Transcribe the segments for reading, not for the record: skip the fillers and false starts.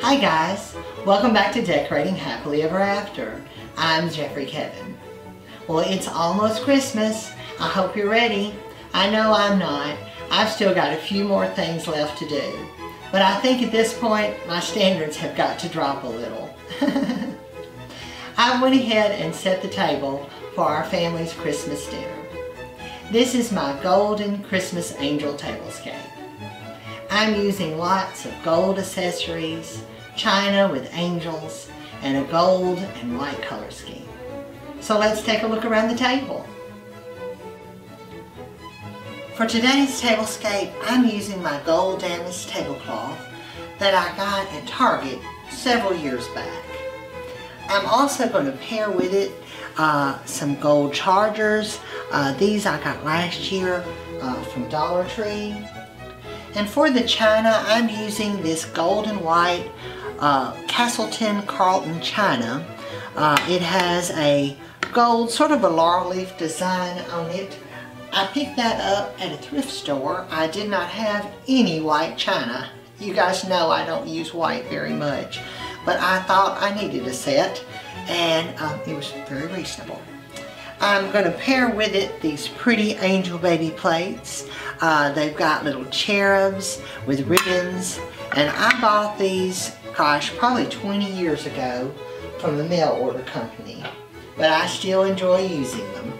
Hi guys, welcome back to Decorating Happily Ever After. I'm Jeffrey Kevin. Well, it's almost Christmas. I hope you're ready. I know I'm not. I've still got a few more things left to do. But I think at this point, my standards have got to drop a little. I went ahead and set the table for our family's Christmas dinner. This is my golden Christmas angel tablescape. I'm using lots of gold accessories, china with angels, and a gold and white color scheme. So let's take a look around the table. For today's tablescape, I'm using my gold damask tablecloth that I got at Target several years back. I'm also going to pair with it some gold chargers. These I got last year from Dollar Tree. And for the china, I'm using this gold and white Castleton Carlton china. It has a gold, sort of a laurel leaf design on it. I picked that up at a thrift store. I did not have any white china. You guys know I don't use white very much, but I thought I needed a set, and it was very reasonable. I'm going to pair with it these pretty angel baby plates. They've got little cherubs with ribbons, and I bought these, gosh, probably 20 years ago from the mail order company, but I still enjoy using them.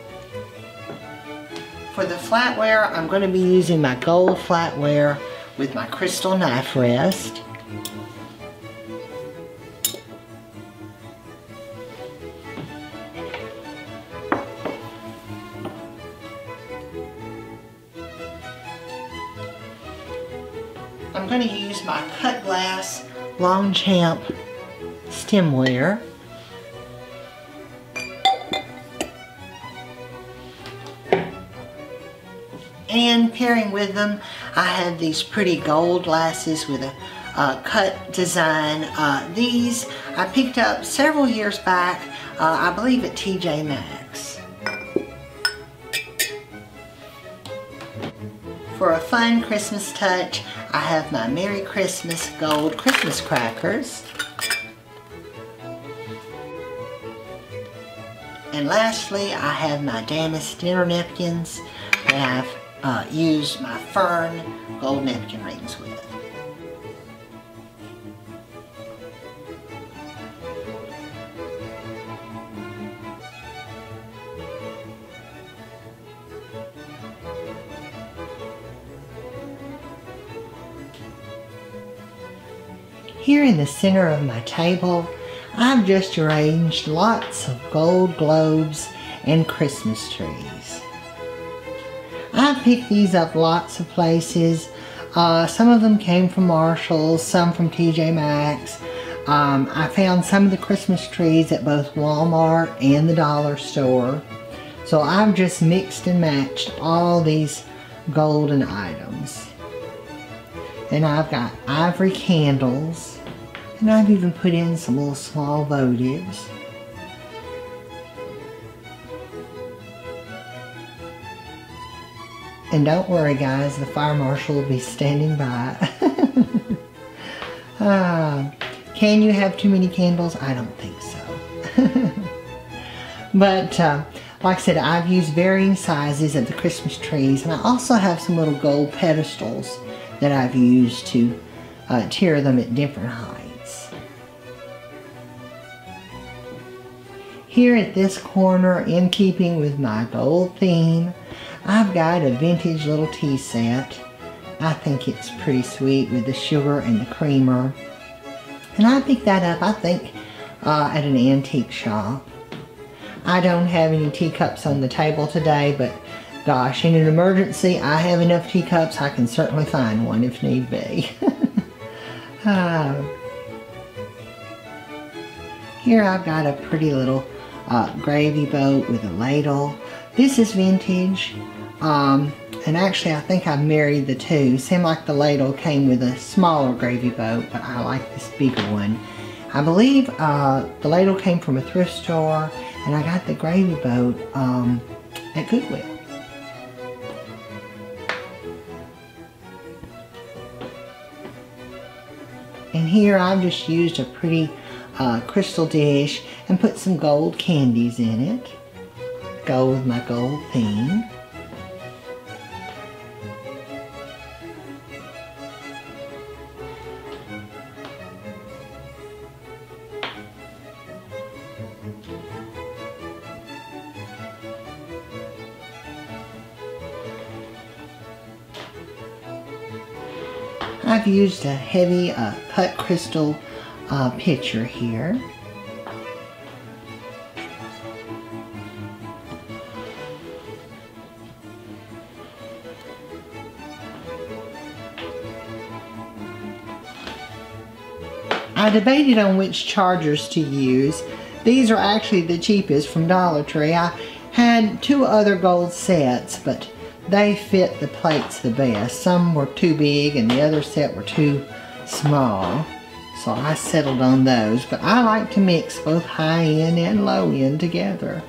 For the flatware, I'm going to be using my gold flatware with my crystal knife rest. I'm going to use my cut glass Longchamp stemware. And pairing with them, I have these pretty gold glasses with a cut design. These I picked up several years back, I believe at TJ Maxx. For a fun Christmas touch, I have my Merry Christmas gold Christmas crackers. And lastly, I have my damask dinner napkins that I've used my fern gold napkin rings with. Here in the center of my table, I've just arranged lots of gold globes and Christmas trees. I picked these up lots of places. Some of them came from Marshall's, some from TJ Maxx. I found some of the Christmas trees at both Walmart and the dollar store. So I've just mixed and matched all these golden items. And I've got ivory candles. And I've even put in some little small votives. And don't worry guys, the fire marshal will be standing by. Can you have too many candles? I don't think so. But like I said, I've used varying sizes of the Christmas trees, and I also have some little gold pedestals that I've used to tier them at different heights. Here at this corner, in keeping with my gold theme, I've got a vintage little tea set. I think it's pretty sweet with the sugar and the creamer. And I picked that up, I think, at an antique shop. I don't have any teacups on the table today, but gosh, in an emergency, I have enough teacups. I can certainly find one if need be. Here I've got a pretty little gravy boat with a ladle. This is vintage, and actually I think I've married the two. Seemed like the ladle came with a smaller gravy boat, but I like this bigger one. I believe the ladle came from a thrift store, and I got the gravy boat at Goodwill. And here I've just used a pretty crystal dish and put some gold candies in it. Go with my gold theme. I've used a heavy cut crystal pitcher here. I debated on which chargers to use. These are actually the cheapest from Dollar Tree. I had 2 other gold sets, but they fit the plates the best. Some were too big and the other set were too small, so I settled on those. But I like to mix both high end and low end together.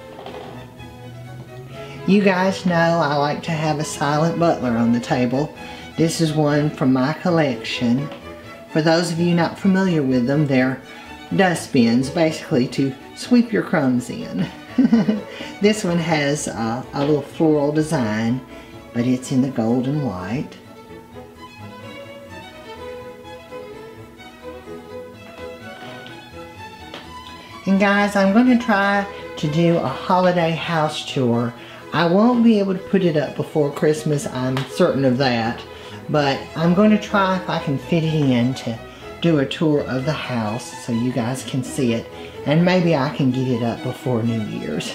You guys know I like to have a silent butler on the table. This is one from my collection. For those of you not familiar with them, they're dustbins, basically to sweep your crumbs in. This one has a little floral design, but it's in the gold and white. And guys, I'm going to try to do a holiday house tour. I won't be able to put it up before Christmas, I'm certain of that. But I'm going to try if I can fit it in to do a tour of the house so you guys can see it. And maybe I can get it up before New Year's.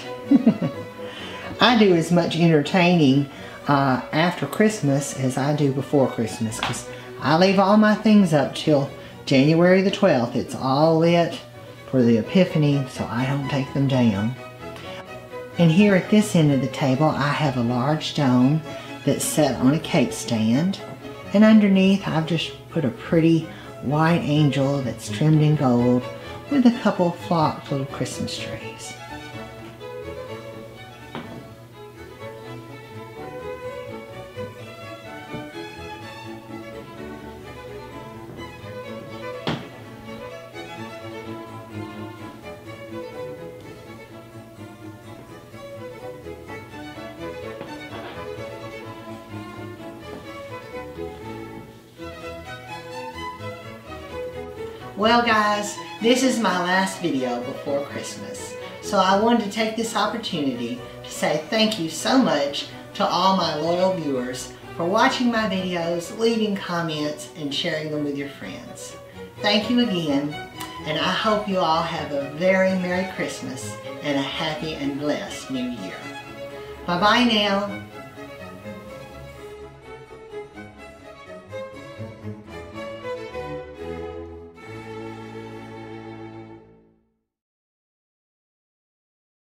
I do as much entertaining after Christmas as I do before Christmas, because I leave all my things up till January the 12th. It's all lit for the Epiphany, so I don't take them down. And here at this end of the table, I have a large dome that's set on a cake stand. And underneath, I've just put a pretty white angel that's trimmed in gold with a couple flocked little Christmas trees. Well guys, this is my last video before Christmas, so I wanted to take this opportunity to say thank you so much to all my loyal viewers for watching my videos, leaving comments, and sharing them with your friends. Thank you again, and I hope you all have a very Merry Christmas and a happy and blessed New Year. Bye-bye now.